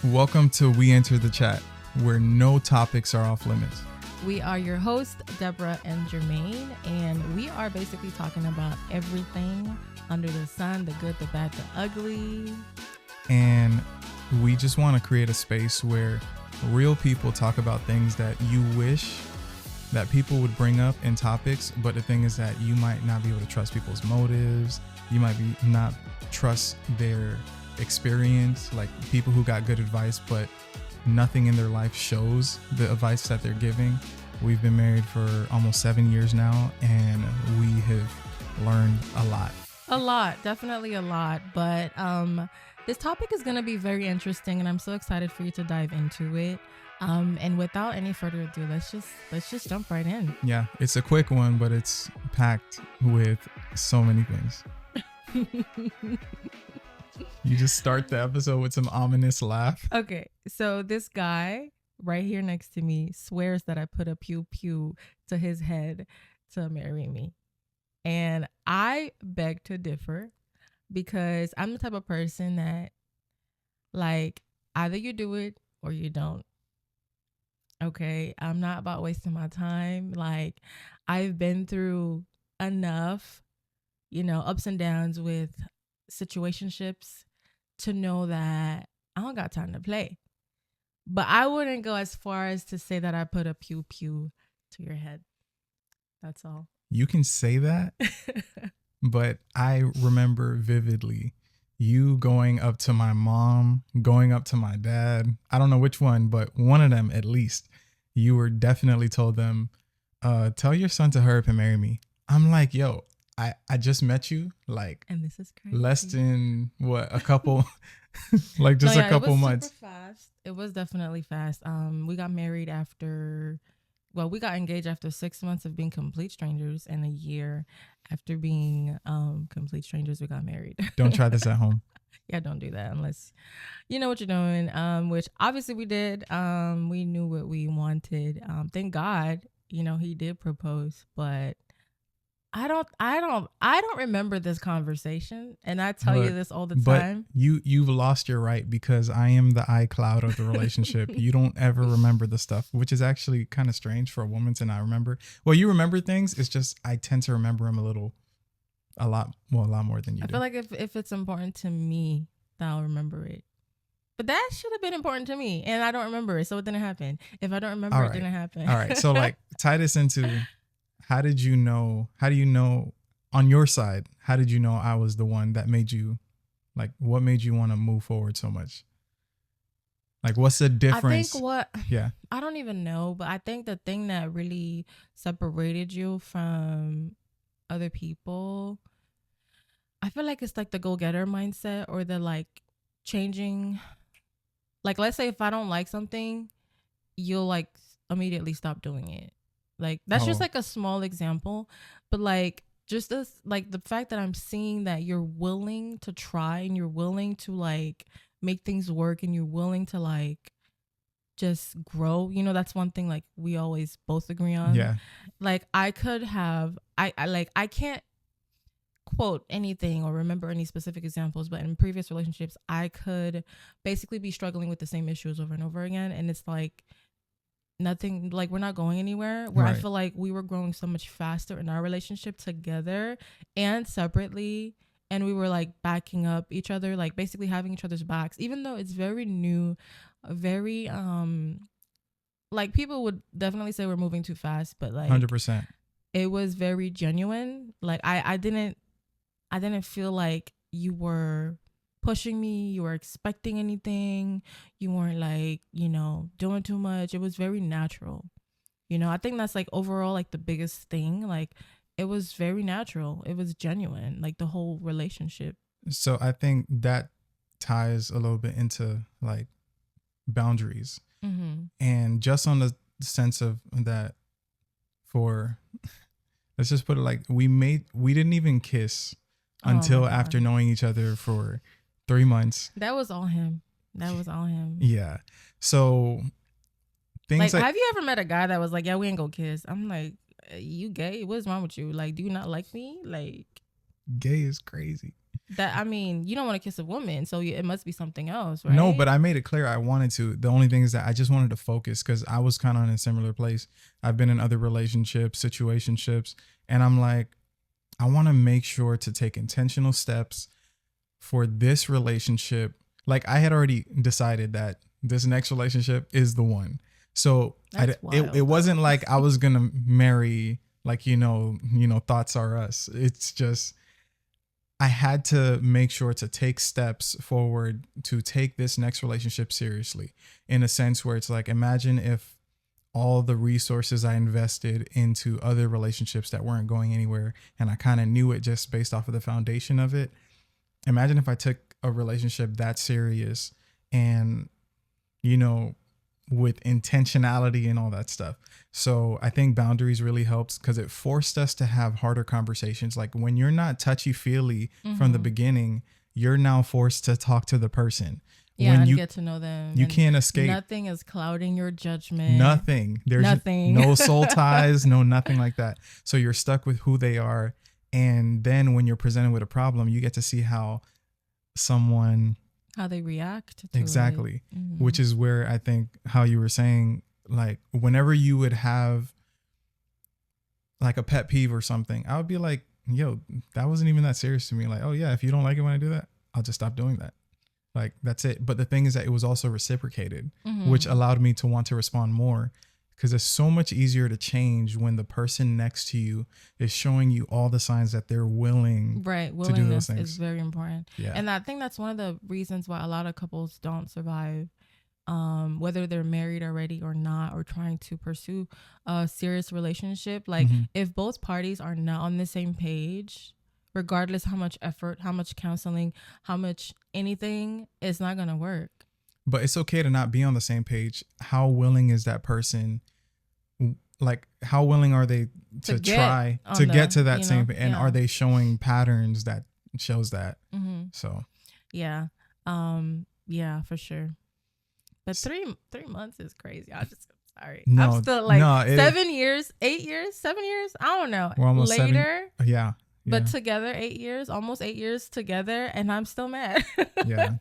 Welcome to We Enter the Chat, where no topics are off limits. We are your hosts, Deborah and Jermaine, and we are basically talking about everything under the sun, the good, the bad, the ugly. And we just want to create a space where real people talk about things that you wish that people would bring up in topics, but the thing is that you might not be able to trust people's motives. You might not trust their experience, like people who got good advice, but nothing in their life shows the advice that they're giving. We've been married for almost 7 years now, and we have learned a lot. A lot, definitely a lot. But this topic is going to be very interesting, and I'm so excited for you to dive into it. And without any further ado, let's just jump right in. Yeah, it's a quick one, but it's packed with so many things. You just start the episode with some ominous laugh. Okay, so this guy right here next to me swears that I put a pew pew to his head to marry me. And I beg to differ, because I'm the type of person that, like, either you do it or you don't. Okay, I'm not about wasting my time. Like, I've been through enough, ups and downs with situationships to know that I don't got time to play. But I wouldn't go as far as to say that I put a pew pew to your head. That's all. You can say that, but I remember vividly you going up to my mom, going up to my dad. I don't know which one, but one of them at least. You were definitely told them, tell your son to hurry up and marry me. I'm like, yo, I just met you, like, and this is crazy. Less than a couple, like just a couple months. Super fast. It was definitely fast. We got married we got engaged after 6 months of being complete strangers, and a year after being complete strangers, we got married. Don't try this at home. Yeah, don't do that unless you know what you're doing. Which obviously we did. We knew what we wanted. Thank God, he did propose, but I don't remember this conversation, and I tell you this all the time. But you've lost your right, because I am the iCloud of the relationship. You don't ever remember the stuff, which is actually kind of strange for a woman to not remember. Well, you remember things. It's just I tend to remember them a lot more than you do. I feel like if it's important to me, then I'll remember it. But that should have been important to me, and I don't remember it, so it didn't happen. If I don't remember, it didn't happen. All right, so like tie this into. How do you know on your side, how did you know I was the one that made you, like, what made you want to move forward so much? Like, what's the difference? I don't even know, but I think the thing that really separated you from other people, I feel like it's like the go-getter mindset, or the like changing, like, let's say if I don't like something, you'll like immediately stop doing it. Like, that's just like a small example, but like just this, like the fact that I'm seeing that you're willing to try, and you're willing to like make things work, and you're willing to like just grow. That's one thing like we always both agree on. Yeah. Like I can't quote anything or remember any specific examples, but in previous relationships, I could basically be struggling with the same issues over and over again. And it's like, nothing, like we're not going anywhere, where right. I feel like we were growing so much faster in our relationship together and separately, and we were like backing up each other, like basically having each other's backs, even though it's very new, very like people would definitely say we're moving too fast, but like 100%, it was very genuine. Like I didn't feel like you were pushing me, you were expecting anything, you weren't like, doing too much. It was very natural. I think that's like overall like the biggest thing. Like it was very natural. It was genuine, like the whole relationship. So I think that ties a little bit into like boundaries. Mm-hmm. And just on the sense of that, let's just put it like we didn't even kiss until after knowing each other for 3 months. That was all him. Yeah. So things like, have you ever met a guy that was like, yeah, we ain't gonna kiss? I'm like, you gay? What's wrong with you? Like, do you not like me? Like, gay is crazy. That, I mean, you don't want to kiss a woman, so it must be something else, right? No, but I made it clear I wanted to. The only thing is that I just wanted to focus because I was kind of in a similar place. I've been in other relationships, situationships, and I'm like, I want to make sure to take intentional steps for this relationship. Like I had already decided that this next relationship is the one. So it wasn't like I was going to marry, like, thoughts are us. It's just, I had to make sure to take steps forward to take this next relationship seriously, in a sense where it's like, imagine if all the resources I invested into other relationships that weren't going anywhere, and I kind of knew it just based off of the foundation of it. Imagine if I took a relationship that serious and, with intentionality and all that stuff. So I think boundaries really helps because it forced us to have harder conversations. Like when you're not touchy-feely from the beginning, you're now forced to talk to the person. Yeah, when and you get to know them. You and can't escape. Nothing is clouding your judgment. Nothing. There's nothing. No soul ties, no nothing like that. So you're stuck with who they are. And then when you're presented with a problem, you get to see how they react to exactly it. Which is where I think how you were saying, like whenever you would have like a pet peeve or something, I would be like, yo, that wasn't even that serious to me. Like, oh yeah, if you don't like it when I do that, I'll just stop doing that. Like that's it. But the thing is that it was also reciprocated, which allowed me to want to respond more, because it's so much easier to change when the person next to you is showing you all the signs that they're willing to do those things. Is very important. Yeah. And I think that's one of the reasons why a lot of couples don't survive, whether they're married already or not, or trying to pursue a serious relationship. Like if both parties are not on the same page, regardless how much effort, how much counseling, how much anything, it's not going to work. But it's okay to not be on the same page. How willing is that person? Like, how willing are they to try to get to that same? And are they showing patterns that shows that? So, yeah, yeah, for sure. But 3 months is crazy. I'm sorry. No, I'm still like 7 years, 8 years, 7 years. I don't know. We're almost later. 7, yeah. But together 8 years, almost 8 years together, and I'm still mad. Yeah.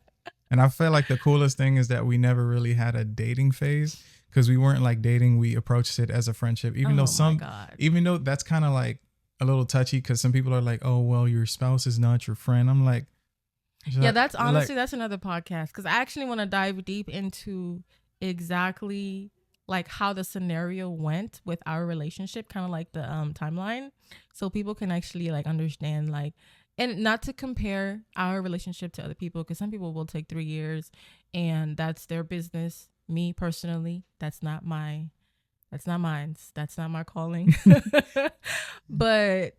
And I feel like the coolest thing is that we never really had a dating phase, because we weren't like dating. We approached it as a friendship, even though that's kind of like a little touchy, because some people are like, oh, well, your spouse is not your friend. I'm like, yeah, that's honestly, that's another podcast, because I actually want to dive deep into exactly like how the scenario went with our relationship, kind of like the timeline, so people can actually like understand, like, and not to compare our relationship to other people, because some people will take 3 years and that's their business. Me personally, that's not mine. That's not my calling. But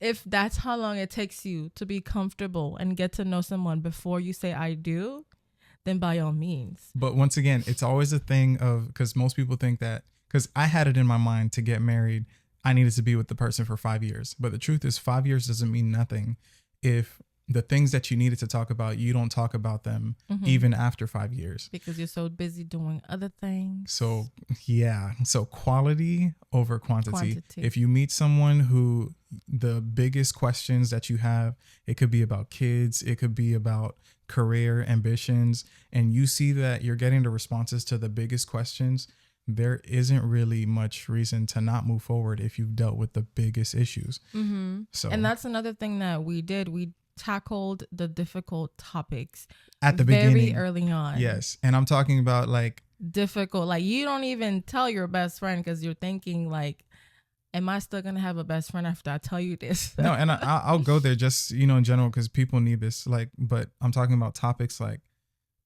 if that's how long it takes you to be comfortable and get to know someone before you say I do, then by all means. But once again, it's always a thing of, because most people think that, because I had it in my mind to get married, I needed to be with the person for 5 years. But the truth is 5 years doesn't mean nothing if the things that you needed to talk about, you don't talk about them even after 5 years. Because you're so busy doing other things. So, yeah. So quality over quantity. If you meet someone who the biggest questions that you have, it could be about kids, it could be about career ambitions, and you see that you're getting the responses to the biggest questions, there isn't really much reason to not move forward if you've dealt with the biggest issues. So, and that's another thing that we did. We tackled the difficult topics at the beginning, very early on. Yes. And I'm talking about like difficult, like you don't even tell your best friend, because you're thinking like, am I still going to have a best friend after I tell you this? No, and I'll go there just, in general, because people need this, like, but I'm talking about topics like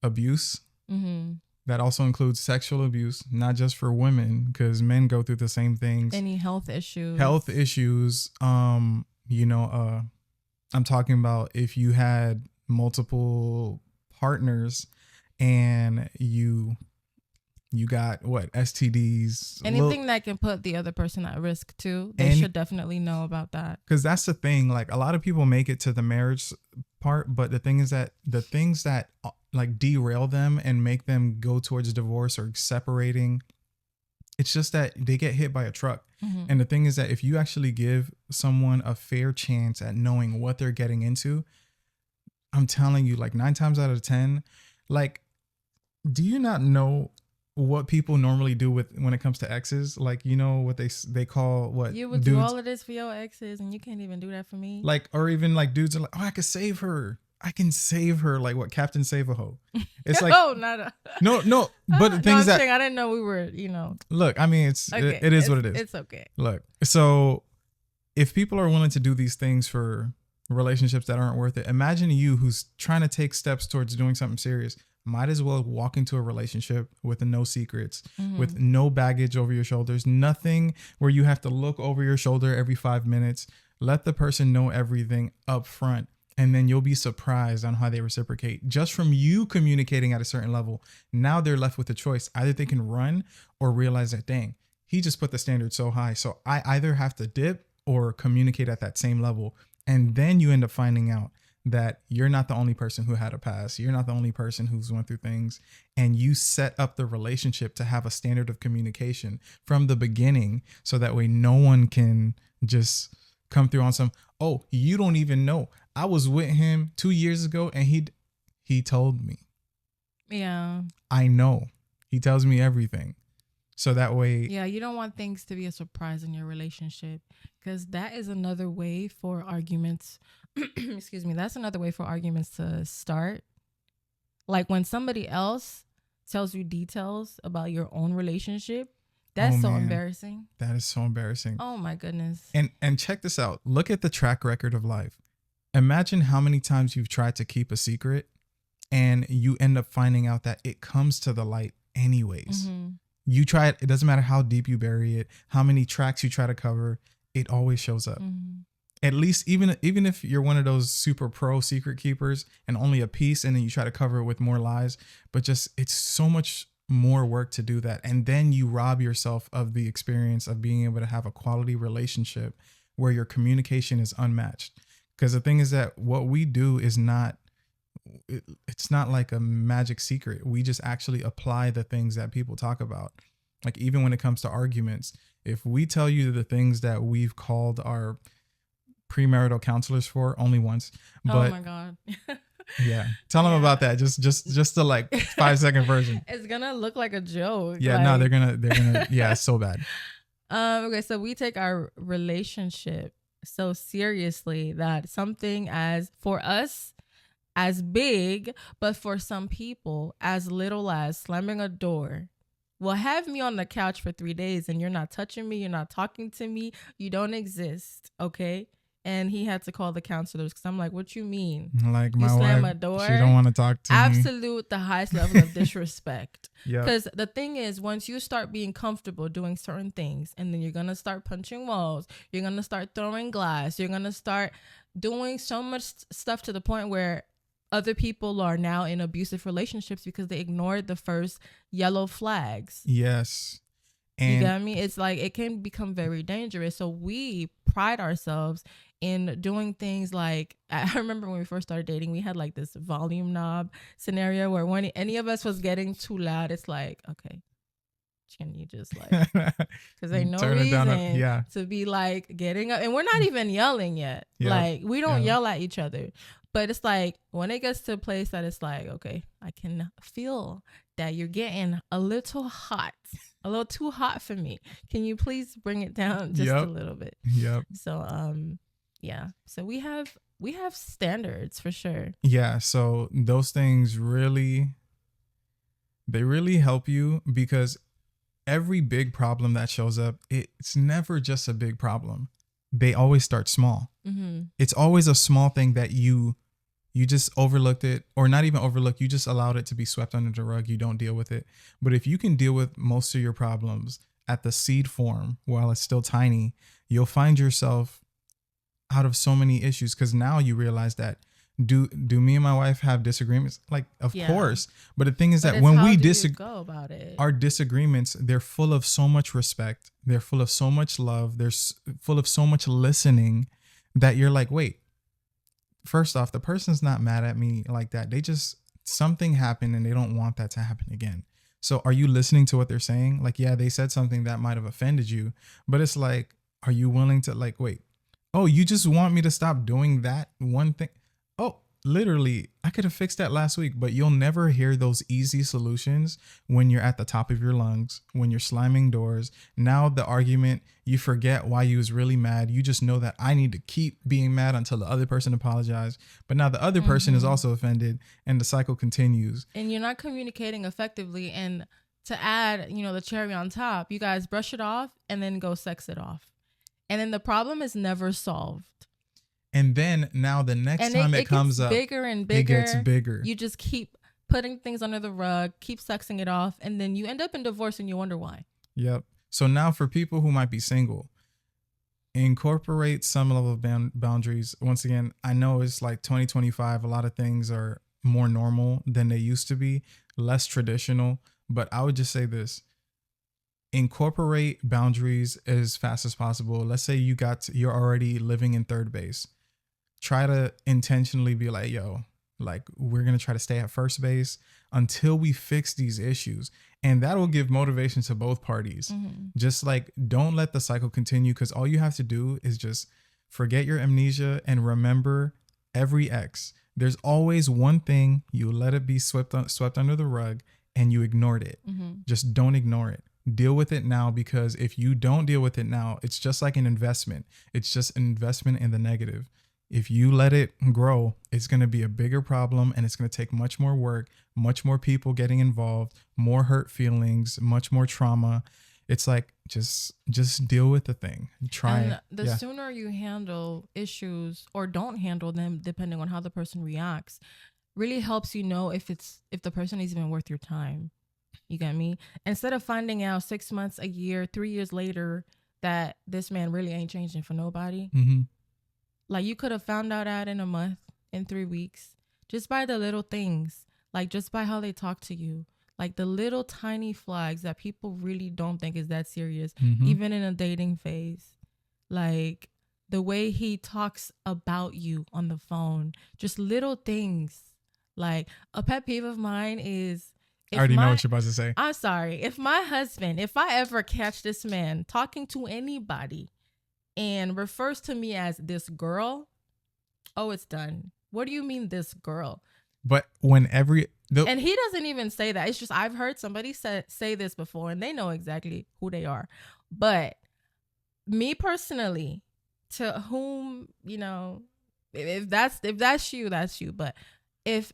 abuse. That also includes sexual abuse, not just for women, because men go through the same things. Any health issues. I'm talking about if you had multiple partners and you got STDs, anything that can put the other person at risk too. They should definitely know about that. Because that's the thing. Like a lot of people make it to the marriage part, but the thing is that the things that like derail them and make them go towards divorce or separating, it's just that they get hit by a truck. And the thing is that if you actually give someone a fair chance at knowing what they're getting into, I'm telling you, like 9 times out of 10, like, do you not know what people normally do with when it comes to exes? Like, you know what they call what You would do dudes all of this for your exes, and you can't even do that for me. like, or even like dudes are like, oh, I could save her. I can save her. Like what Captain Save a Hoe. It's like, no, not a. no. But the No, thing I'm is that saying I didn't know we were. You know. look, I mean, Okay, it is what it is. It's okay. Look, so if people are willing to do these things for relationships that aren't worth it, imagine you who's trying to take steps towards doing something serious. Might as well walk into a relationship with no secrets, with no baggage over your shoulders, nothing where you have to look over your shoulder every 5 minutes. Let the person know everything up front, and then you'll be surprised on how they reciprocate. Just from you communicating at a certain level, now they're left with a choice. Either they can run or realize that, dang, he just put the standard so high. So I either have to dip or communicate at that same level. And then you end up finding out that you're not the only person who had a past. You're not the only person who's went through things. And you set up the relationship to have a standard of communication from the beginning. So that way no one can just come through on some, oh, you don't even know. I was with him 2 years ago and he told me. Yeah. I know. He tells me everything. So that way. Yeah, you don't want things to be a surprise in your relationship, because that is another way for arguments. Excuse me. That's another way for arguments to start. Like when somebody else tells you details about your own relationship, that's so embarrassing. That is so embarrassing. Oh my goodness. And check this out. Look at the track record of life. Imagine how many times you've tried to keep a secret and you end up finding out that it comes to the light anyways. Mm-hmm. You try it. It doesn't matter how deep you bury it, how many tracks you try to cover, it always shows up. Mm-hmm. At least even if you're one of those super pro secret keepers and only a piece, and then you try to cover it with more lies, but just it's so much more work to do that. And then you rob yourself of the experience of being able to have a quality relationship where your communication is unmatched. Because the thing is that what we do is not, it's not like a magic secret. We just actually apply the things that people talk about. Like even when it comes to arguments, if we tell you the things that we've called our premarital counselors for, only once, but oh my God. yeah, tell them about that. Just the like 5-second version. It's gonna look like a joke. Yeah, like, no, they're gonna yeah, it's so bad. Okay, so we take our relationship so seriously that something as for us as big, but for some people as little as slamming a door will have me on the couch for 3 days and you're not touching me, you're not talking to me, you don't exist, okay? And he had to call the counselors because I'm like, what you mean? Like you my slam wife, a door? she don't want to talk to me. Absolute, the highest level of disrespect. Yeah. Because the thing is, once you start being comfortable doing certain things, and then you're going to start punching walls, you're going to start throwing glass, you're going to start doing so much stuff to the point where other people are now in abusive relationships because they ignored the first yellow flags. Yes. And you get me? It's like it can become very dangerous. So we pride ourselves in doing things like, I remember when we first started dating, we had like this volume knob scenario where when any of us was getting too loud, it's like, okay, can you just like, because ain't no turn reason it down to be like getting up, and we're not even yelling yet. Yeah. Like we don't yell at each other, but it's like when it gets to a place that it's like, okay, I can feel that you're getting a little hot, a little too hot for me. Can you please bring it down just a little bit? Yep. So yeah. So we have standards for sure. Yeah. So those things really help you, because every big problem that shows up, it's never just a big problem. They always start small. Mm-hmm. It's always a small thing that you just overlooked it, or not even overlooked. You just allowed it to be swept under the rug. You don't deal with it. But if you can deal with most of your problems at the seed form while it's still tiny, you'll find yourself out of so many issues, because now you realize that do me and my wife have disagreements? Like, of course. But the thing is that when we go about it, our disagreements, they're full of so much respect. They're full of so much love. They're full of so much listening that you're like, wait, first off, the person's not mad at me like that. They just, something happened and they don't want that to happen again. So are you listening to what they're saying? Like, yeah, they said something that might have offended you, but it's like, are you willing to like, wait, oh, you just want me to stop doing that one thing? Oh, literally, I could have fixed that last week, but you'll never hear those easy solutions when you're at the top of your lungs, when you're slamming doors. Now the argument, you forget why you was really mad. You just know that I need to keep being mad until the other person apologizes. But now the other person is also offended and the cycle continues. And you're not communicating effectively. And to add, the cherry on top, you guys brush it off and then go sex it off. And then the problem is never solved. And then now the next time it comes up, bigger and bigger. It gets bigger. You just keep putting things under the rug, keep sexing it off, and then you end up in divorce and you wonder why. Yep. So now for people who might be single, incorporate some level of boundaries. Once again, I know it's like 2025. A lot of things are more normal than they used to be, less traditional. But I would just say this. Incorporate boundaries as fast as possible. Let's say you're already living in third base. Try to intentionally be like, yo, like we're going to try to stay at first base until we fix these issues. And that will give motivation to both parties. Just like, don't let the cycle continue, because all you have to do is just forget your amnesia and remember every ex. There's always one thing, you let it be swept under the rug and you ignored it. Just don't ignore it. Deal with it now, because if you don't deal with it now, it's just like an investment. It's just an investment in the negative. If you let it grow, it's going to be a bigger problem, and it's going to take much more work, much more people getting involved, more hurt feelings, much more trauma. It's like, just deal with the thing. Try it. The sooner you handle issues or don't handle them, depending on how the person reacts, really helps you know if the person is even worth your time. You get me? Instead of finding out 6 months, a year, 3 years later that this man really ain't changing for nobody. Like, you could have found out that in a month, in 3 weeks, just by the little things, like just by how they talk to you, like the little tiny flags that people really don't think is that serious, even in a dating phase. Like the way he talks about you on the phone, just little things. Like a pet peeve of mine is, I already know what you're about to say. I'm sorry. If I ever catch this man talking to anybody and refers to me as this girl, oh, it's done. What do you mean this girl? But and he doesn't even say that. It's just, I've heard somebody say this before, and they know exactly who they are. But me personally, to whom, if that's you, that's you. But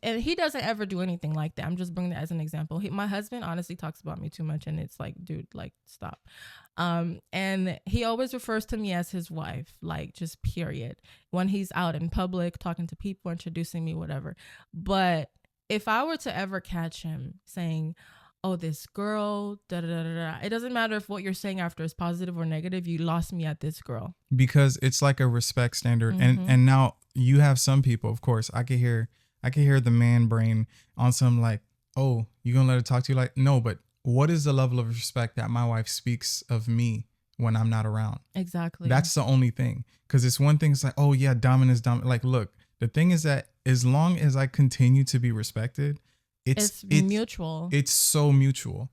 and he doesn't ever do anything like that. I'm just bringing that as an example. My husband honestly talks about me too much, and it's like, dude, like, stop. And he always refers to me as his wife, like, just period. When he's out in public, talking to people, introducing me, whatever. But if I were to ever catch him saying, oh, this girl, da da da da, it doesn't matter if what you're saying after is positive or negative. You lost me at this girl. Because it's like a respect standard. And now you have some people, of course, I could hear the man brain on some like, oh, you gonna let her talk to you? Like, no, but what is the level of respect that my wife speaks of me when I'm not around? Exactly. That's the only thing. Because it's one thing, it's like, oh yeah, dominance. Like, look, the thing is that as long as I continue to be respected, it's mutual. It's so mutual.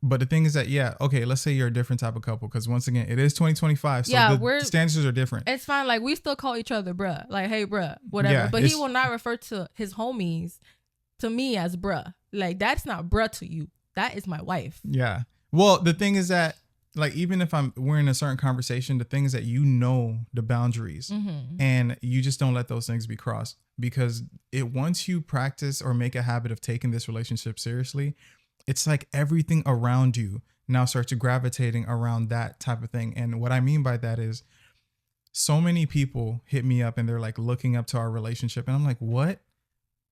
But the thing is that, yeah, okay, let's say you're a different type of couple, because once again, it is 2025, so the standards are different. It's fine. Like, we still call each other bruh, like, hey bruh, whatever. Yeah, but he will not refer to his homies to me as bruh. Like, that's not bruh to you. That is my wife. Yeah. Well, the thing is that, like, even if we're in a certain conversation, the thing is that the boundaries, and you just don't let those things be crossed, because once you practice or make a habit of taking this relationship seriously, it's like everything around you now starts gravitating around that type of thing. And what I mean by that is, so many people hit me up and they're like looking up to our relationship. And I'm like, what?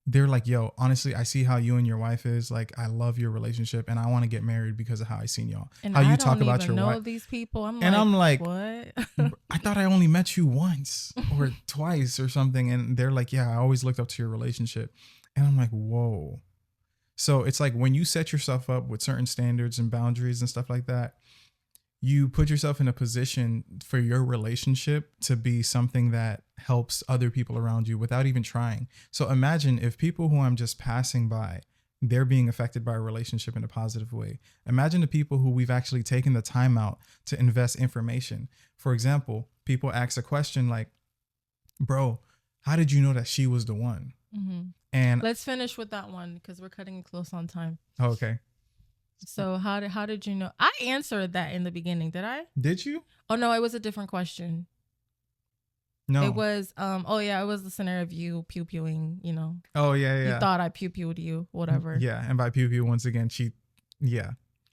They're like, yo, honestly, I see how you and your wife is. Like, I love your relationship and I want to get married because of how I seen y'all. And how you talk about your wife. I don't even know these people. I'm like, what? I thought I only met you once or twice or something. And they're like, yeah, I always looked up to your relationship. And I'm like, whoa. So it's like, when you set yourself up with certain standards and boundaries and stuff like that, you put yourself in a position for your relationship to be something that helps other people around you without even trying. So imagine if people who I'm just passing by, they're being affected by a relationship in a positive way. Imagine the people who we've actually taken the time out to invest information. For example, people ask a question like, bro, how did you know that she was the one? Mm-hmm. And let's finish with that one because we're cutting it close on time. Okay. So how did you know? I answered that in the beginning. Did I? Did you? Oh no, it was a different question. No. It was it was the scenario of you pew pewing, you know. Oh yeah. You thought I pew pewed you, whatever. Yeah, and by pew pew once again,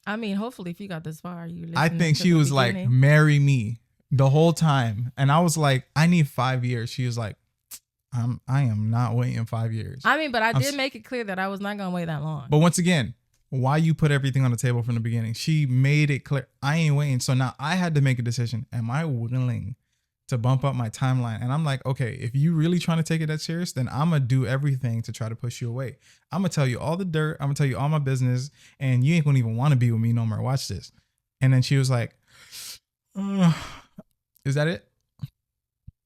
I mean, hopefully if you got this far, I think she was like, marry me the whole time. And I was like, I need 5 years. She was like, I am not waiting 5 years. I mean, but I did make it clear that I was not going to wait that long. But once again, why you put everything on the table from the beginning? She made it clear, I ain't waiting. So now I had to make a decision. Am I willing to bump up my timeline? And I'm like, okay, if you really trying to take it that serious, then I'm going to do everything to try to push you away. I'm going to tell you all the dirt. I'm going to tell you all my business. And you ain't going to even want to be with me no more. Watch this. And then she was like, is that it?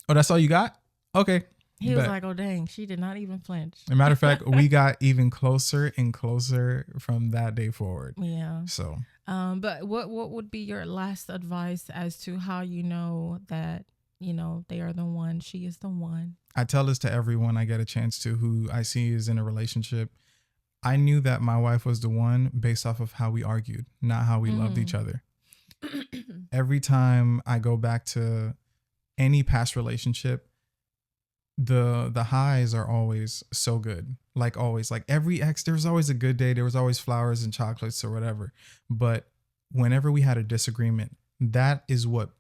Oh, that's all you got? Okay. He was like, oh, dang, she did not even flinch. As a matter of fact, we got even closer and closer from that day forward. Yeah. So, but what would be your last advice as to how you know that, you know, they are the one, she is the one? I tell this to everyone I get a chance to who I see is in a relationship. I knew that my wife was the one based off of how we argued, not how we loved each other. Every time I go back to any past relationship, the highs are always so good. Like always, like every ex, there was always a good day. There was always flowers and chocolates or whatever. But whenever we had a disagreement, that is what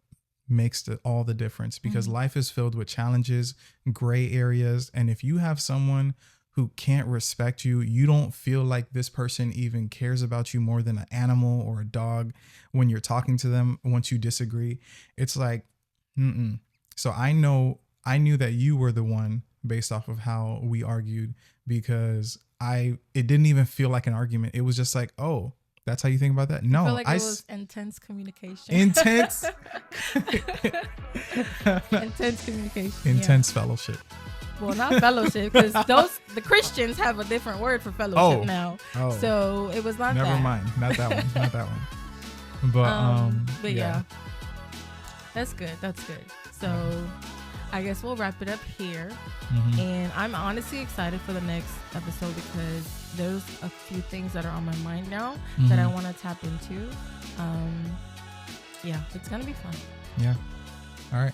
makes all the difference, because life is filled with challenges, gray areas. And if you have someone who can't respect you, you don't feel like this person even cares about you more than an animal or a dog when you're talking to them. Once you disagree, it's like, So I knew that you were the one based off of how we argued, because it didn't even feel like an argument. It was just like, oh, that's how you think about that? No, I feel like it was intense communication. Intense fellowship. Well, not fellowship, because the Christians have a different word for fellowship now. Oh. So it was not Never that. Never mind. Not that one. Not that one. But yeah. That's good. That's good. So I guess we'll wrap it up here. And I'm honestly excited for the next episode because there's a few things that are on my mind now that I want to tap into. Yeah, it's going to be fun. Yeah. All right.